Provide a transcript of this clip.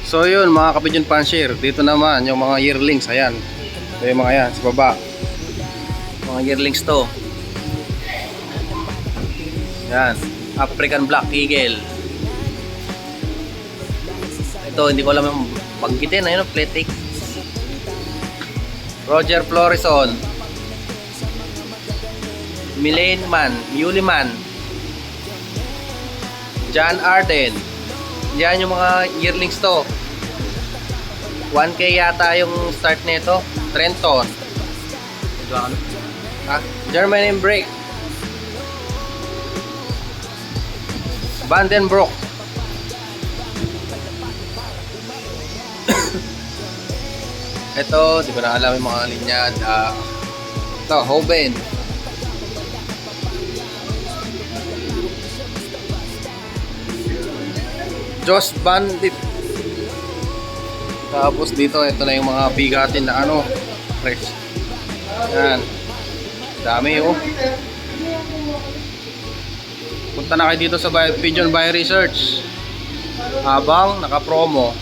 So yun mga kapigeon fancier, dito naman yung mga yearlings. Ayan, ito yung mga yan sa baba, mga yearlings to. Yan, African Black Eagle. Ito hindi ko alam yung banggitin. Ayun, Pletic. Roger Florison, Muliman, John Arden. Yan yung mga yearlings to. 1K yata yung start nito. Trenton. German and Break. Vandenbroek. Ito, di ko na alam yung mga linya. Ito, Hoben. Josh Bandit. Tapos dito, ito na yung mga bigatin na ano, fresh. Yan. Dami oh. Punta na kayo dito sa Pigeon Buy Research habang naka-promo.